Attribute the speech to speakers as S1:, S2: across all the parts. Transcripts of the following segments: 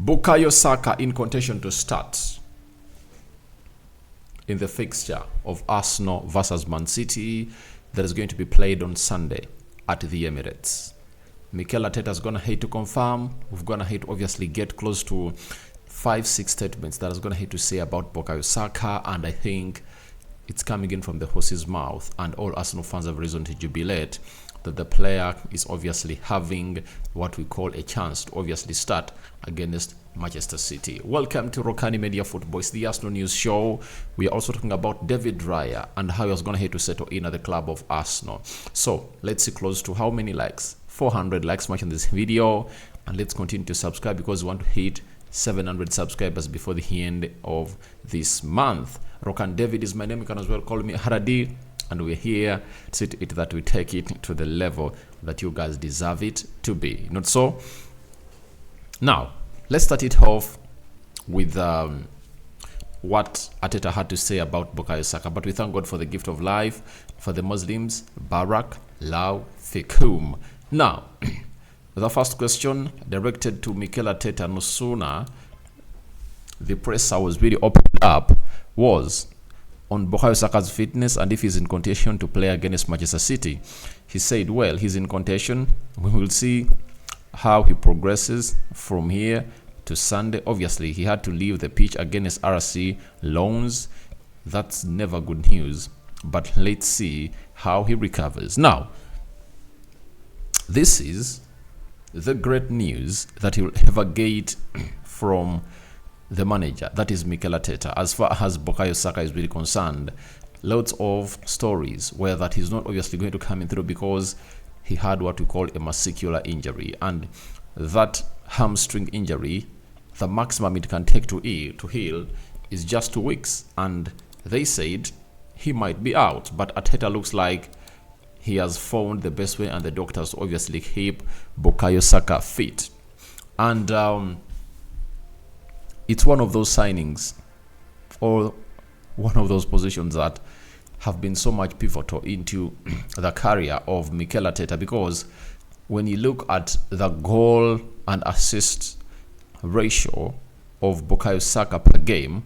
S1: Bukayo Saka in contention to start in the fixture of Arsenal versus Man City that is going to be played on Sunday at the Emirates. Mikel Arteta is going to hate to confirm. We're going to hate to obviously get close to 5-6 statements that is going to hate to say about Bukayo Saka, and I think it's coming in from the horse's mouth, and all Arsenal fans have reason to jubilate that the player is obviously having what we call a chance to obviously start against Manchester City. Welcome to Rokani Media Football. It's the Arsenal News Show. We are also talking about David Raya and how he was going to hate to settle in at the club of Arsenal. So let's see close to how many likes. 400 likes much on this video, and let's continue to subscribe because we want to hit 700 subscribers before the end of this month. Rokan David is my name. You can as well call me Haradi, and we're here to see it that we take it to the level that you guys deserve it to be. Not so? Now, let's start it off with what Arteta had to say about Bukayo Saka. But we thank God for the gift of life. For the Muslims, Barak Lau Fikum. Now, the first question directed to Mikel Arteta no sooner the presser was really opened up was on Bukayo Saka's fitness and if he's in contention to play against Manchester City. He said, well, he's in contention. We will see how he progresses from here to Sunday. Obviously, he had to leave the pitch against RC Loans. That's never good news. But let's see how he recovers. Now, this is the great news that he will ever get from the manager, that is Mikel Arteta. As far as Bukayo Saka is really concerned, lots of stories where that he's not obviously going to come in through because he had what we call a muscular injury, and that hamstring injury, the maximum it can take to heal is just 2 weeks, and they said he might be out, but Arteta looks like he has found the best way, and the doctors obviously keep Bukayo Saka fit. And it's one of those signings or one of those positions that have been so much pivotal into the career of Mikel Arteta, because when you look at the goal and assist ratio of Bukayo Saka per game,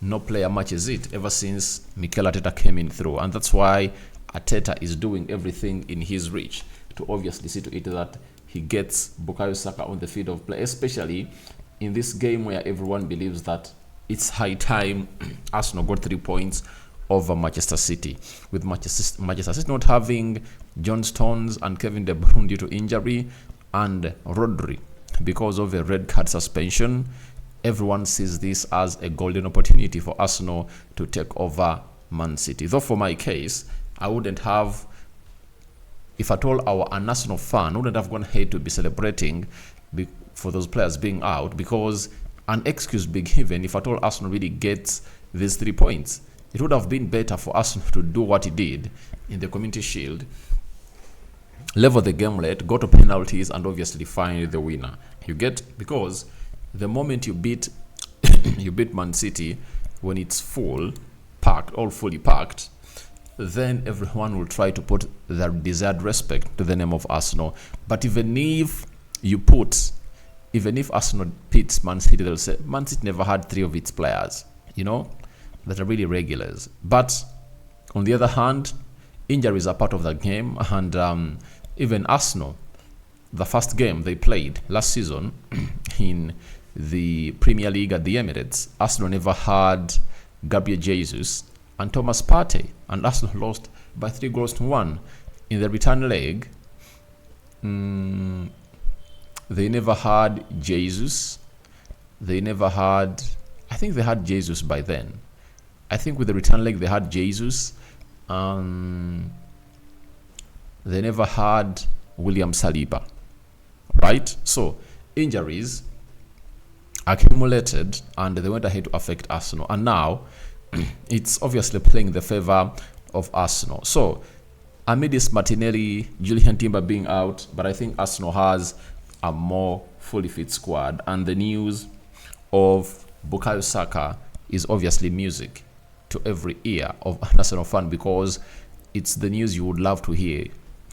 S1: no player matches it ever since Mikel Arteta came in through. And that's why Arteta is doing everything in his reach to obviously see to it that he gets Bukayo Saka on the field of play, especially in this game where everyone believes that it's high time Arsenal got 3 points over Manchester City, with Manchester City not having John Stones and Kevin De Bruyne due to injury, and Rodri because of a red card suspension. Everyone sees this as a golden opportunity for Arsenal to take over Man City. Though for my case, I wouldn't have, if at all an Arsenal fan wouldn't have gone ahead to be celebrating for those players being out, because an excuse be given if at all Arsenal really gets these 3 points. It would have been better for Arsenal to do what he did in the Community Shield, level the game late, go to penalties, and obviously find the winner. You get, because the moment you beat you beat Man City when it's full, packed, all fully packed, then everyone will try to put their desired respect to the name of Arsenal. But even if Arsenal beats Man City, they'll say Man City never had 3 of its players, that are really regulars. But on the other hand, injuries are part of the game, and even Arsenal, the first game they played last season in the Premier League at the Emirates, Arsenal never had Gabriel Jesus and Thomas Partey, and Arsenal lost by 3-1. In the return leg, they never had Jesus. They never had, I think they had Jesus by then. I think with the return leg they had Jesus. They never had William Saliba, right? So injuries accumulated, and they went ahead to affect Arsenal, and now it's obviously playing the favor of Arsenal. So amidst Martinelli, Julian Timber being out, but I think Arsenal has a more fully fit squad, and the news of Bukayo Saka is obviously music to every ear of an Arsenal fan, because it's the news you would love to hear.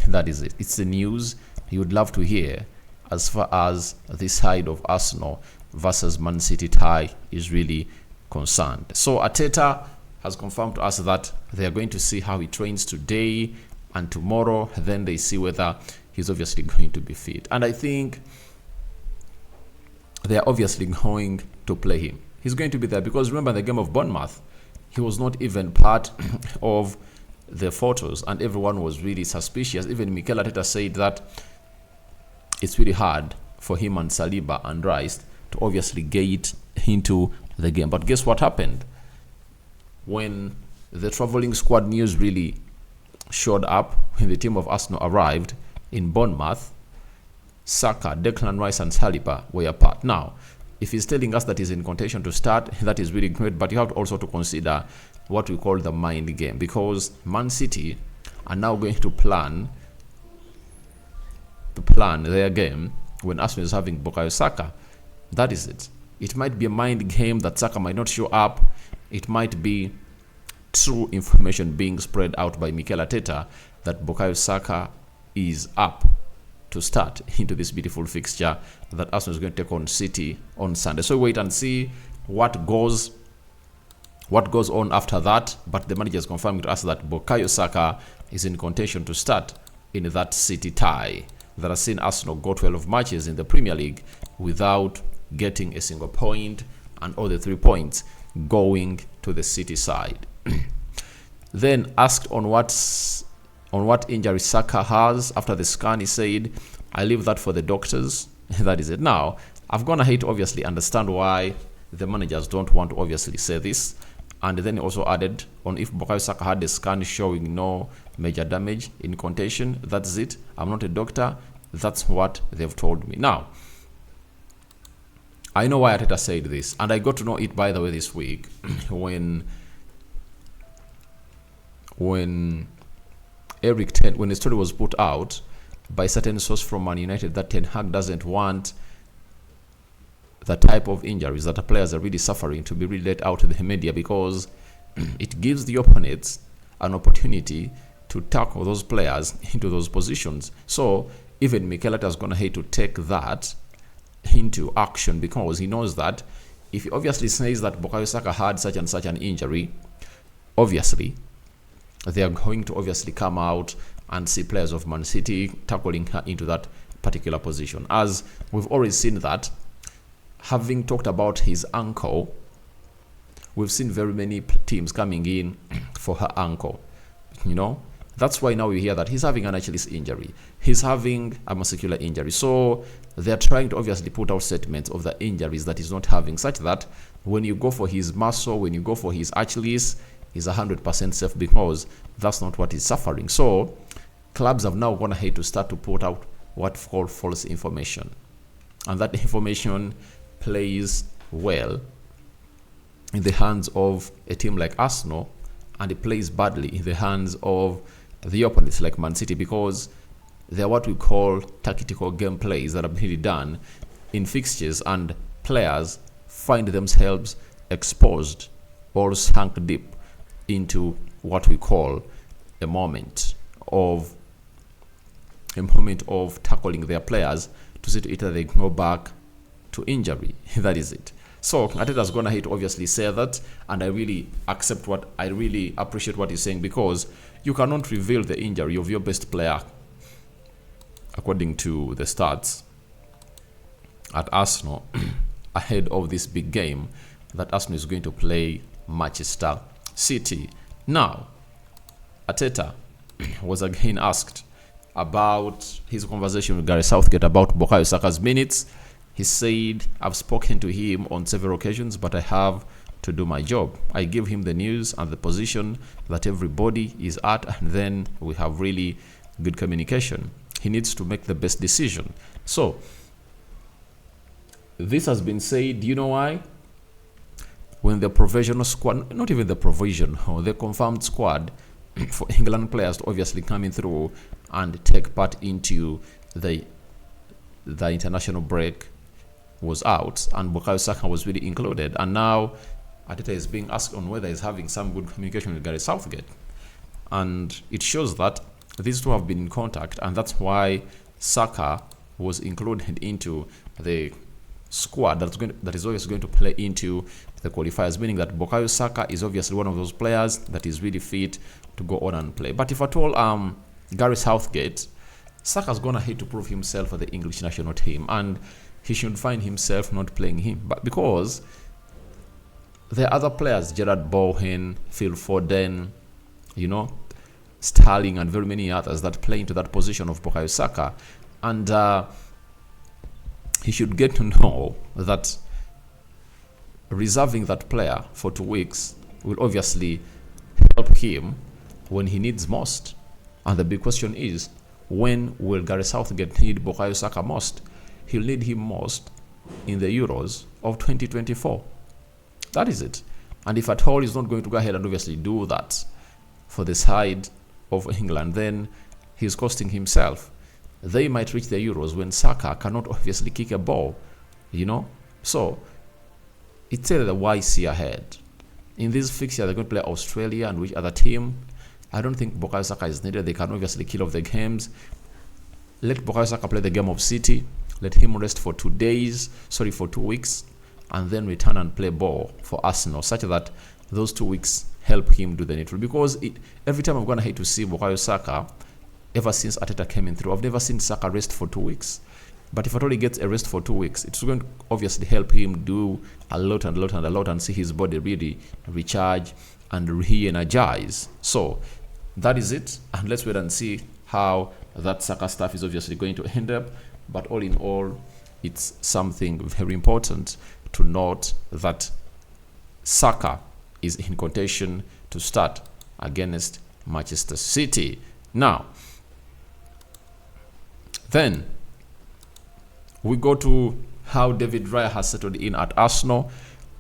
S1: That is it. It's the news you would love to hear as far as this side of Arsenal versus Man City tie is really concerned. So Arteta has confirmed to us that they are going to see how he trains today and tomorrow. Then they see whether he's obviously going to be fit. And I think they are obviously going to play him. He's going to be there because remember the game of Bournemouth, he was not even part of the photos and everyone was really suspicious. Even Mikel Arteta said that it's really hard for him and Saliba and Rice to obviously get into the game. But guess what happened? When the traveling squad news really showed up, when the team of Arsenal arrived in Bournemouth, Saka, Declan Rice and Saliba were apart. Now, if he's telling us that he's in contention to start, that is really great, but you have also to consider what we call the mind game, because Man City are now going to plan their game when Arsenal is having Bukayo Saka. That is it. It might be a mind game that Saka might not show up. It might be true information being spread out by Mikel Arteta that Bukayo Saka is up to start into this beautiful fixture that Arsenal is going to take on City on Sunday. So wait and see what goes on after that. But the manager is confirming to us that Bukayo Saka is in contention to start in that City tie that has seen Arsenal go 12 matches in the Premier League without getting a single point, and all the 3 points going to the City side. Then asked on what injury Saka has after the scan, he said, "I leave that for the doctors." That is it. Now, I've gone ahead to obviously understand why the managers don't want to obviously say this. And then he also added on if Bukayo Saka had a scan showing no major damage in contention. That's it. I'm not a doctor. That's what they've told me. Now, I know why Arteta said this, and I got to know it, by the way, this week when the story was put out by certain source from Man United that Ten Hag doesn't want the type of injuries that the players are really suffering to be really let out to the media, because it gives the opponents an opportunity to tackle those players into those positions. So even Mikel Arteta is going to hate to take that into action, because he knows that if he obviously says that Bukayo Saka had such and such an injury, obviously they are going to obviously come out and see players of Man City tackling her into that particular position. As we've already seen that, having talked about his ankle, we've seen very many teams coming in for her ankle. That's why now we hear that he's having an Achilles injury. He's having a muscular injury. So they're trying to obviously put out statements of the injuries that he's not having, such that when you go for his muscle, when you go for his Achilles, he's 100% safe, because that's not what he's suffering. So clubs have now gone ahead to start to put out what's called false information. And that information plays well in the hands of a team like Arsenal, and it plays badly in the hands of the opponents like Man City, because they're what we call tactical game plays that are really done in fixtures, and players find themselves exposed or sunk deep into what we call a moment of tackling their players to see to it that they go back to injury. That is it. So Arteta's gonna hate to obviously say that, and I really appreciate what he's saying, because you cannot reveal the injury of your best player according to the stats at Arsenal ahead of this big game that Arsenal is going to play Manchester City. Now, Arteta was again asked about his conversation with Gary Southgate about Bukayo Saka's minutes. He said, "I've spoken to him on several occasions, but I have to do my job. I give him the news and the position that everybody is at, and then we have really good communication. He needs to make the best decision." So this has been said. Do you know why? When the provisional squad, not even the provision, or the confirmed squad for England players to obviously coming through and take part into the international break was out, and Bukayo Saka was really included, and now Arteta is being asked on whether he's having some good communication with Gary Southgate, and it shows that these two have been in contact, and that's why Saka was included into the squad that is always going to play into the qualifiers, meaning that Bukayo Saka is obviously one of those players that is really fit to go on and play. But if at all Gary Southgate, Saka's gonna hate to prove himself for the English national team, and he should find himself not playing him. But because there are other players, Gerard Bowen, Phil Foden, you know, Sterling, and very many others that play into that position of Bukayo Saka, and he should get to know that reserving that player for 2 weeks will obviously help him when he needs most. And the big question is, when will Gary Southgate need Bukayo Saka most? He'll need him most in the Euros of 2024. That is it. And if at all he's not going to go ahead and obviously do that for the side of England, then he's costing himself. They might reach the Euros when Saka cannot obviously kick a ball, you know. So it's the YC ahead. In this fixture, they're going to play Australia and which other team? I don't think Bukayo Saka is needed. They can obviously kill off the games. Let Bukayo Saka play the game of City. Let him rest for 2 weeks, and then return and play ball for Arsenal, such that those 2 weeks help him do the needful. Because every time I'm going to hate to see Bukayo Saka, ever since Arteta came in through, I've never seen Saka rest for 2 weeks. But if at all he gets a rest for 2 weeks, it's going to obviously help him do a lot and see his body really recharge and re-energize. So that is it, and let's wait and see how that Saka stuff is obviously going to end up. But all in all, it's something very important to note that Saka is in contention to start against Manchester City. Now, then we go to how David Raya has settled in at Arsenal.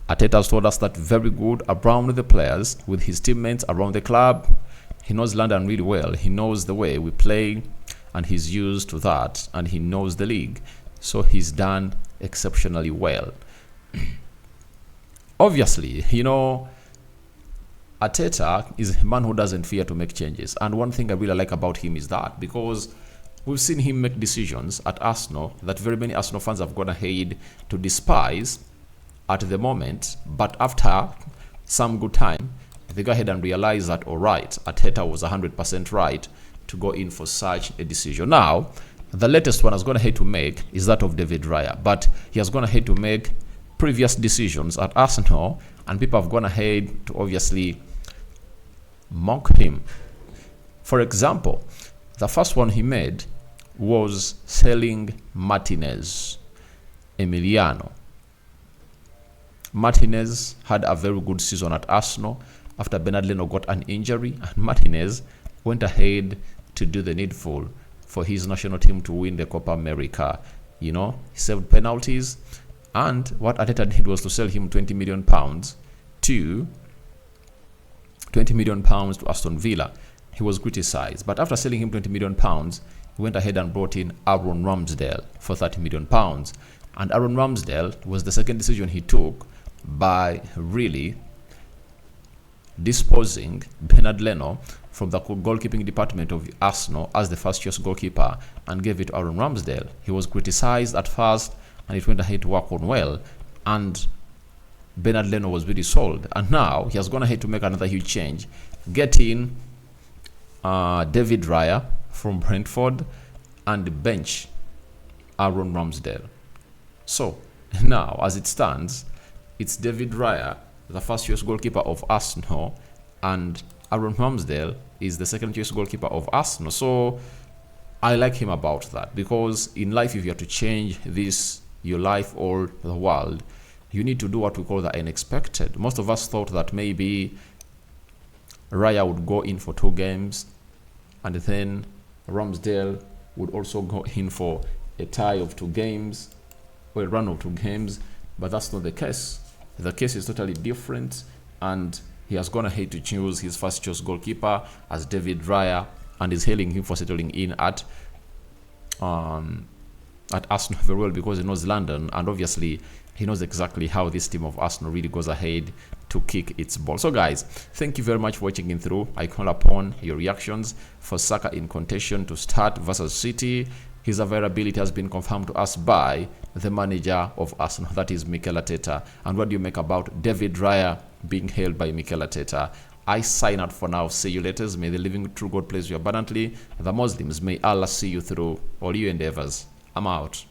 S1: Arteta has told us that very good around the players, with his teammates around the club. He knows London really well. He knows the way we play, and he's used to that, and he knows the league. So he's done exceptionally well. Obviously, you know, Arteta is a man who doesn't fear to make changes. And one thing I really like about him is that, because we've seen him make decisions at Arsenal that very many Arsenal fans have gone ahead to despise at the moment, but after some good time, they go ahead and realize that, all right, Arteta was 100% right to go in for such a decision. Now, the latest one has gone ahead to make is that of David Raya, but he has gone ahead to make previous decisions at Arsenal, and people have gone ahead to obviously mock him. For example, the first one he made was selling Martinez, Emiliano. Martinez had a very good season at Arsenal after Bernard Leno got an injury, and Martinez went ahead to do the needful for his national team to win the Copa America. You know, he saved penalties, and what Arteta did was to sell him £20 million to Aston Villa. He was criticized, but after selling him £20 million, he went ahead and brought in Aaron Ramsdale for £30 million. And Aaron Ramsdale was the second decision he took by really disposing Bernard Leno from the goalkeeping department of Arsenal as the first choice goalkeeper and gave it to Aaron Ramsdale. He was criticized at first, and it went ahead to work on well, and Bernard Leno was really sold. And now he has gone ahead to make another huge change, getting David Raya from Brentford and bench Aaron Ramsdale. So now, as it stands, it's David Raya, the first choice goalkeeper of Arsenal, and Aaron Ramsdale is the second choice goalkeeper of Arsenal. So I like him about that, because in life, if you have to change this, your life or the world, you need to do what we call the unexpected. Most of us thought that maybe Raya would go in for 2 games, and then Ramsdale would also go in for a tie of 2 games, or a run of 2 games, but that's not the case. The case is totally different, and he has gone ahead to choose his first choice goalkeeper as David Raya, and is hailing him for settling in at Arsenal very well, because he knows London, and obviously he knows exactly how this team of Arsenal really goes ahead to kick its ball. So guys, thank you very much for watching in through. I call upon your reactions for Saka in contention to start versus City. His availability has been confirmed to us by the manager of Arsenal, that is Mikel Arteta. And what do you make about David Raya being hailed by Mikel Arteta? I sign out for now. See you later. May the living true God bless you abundantly. The Muslims, may Allah see you through all your endeavors. I'm out.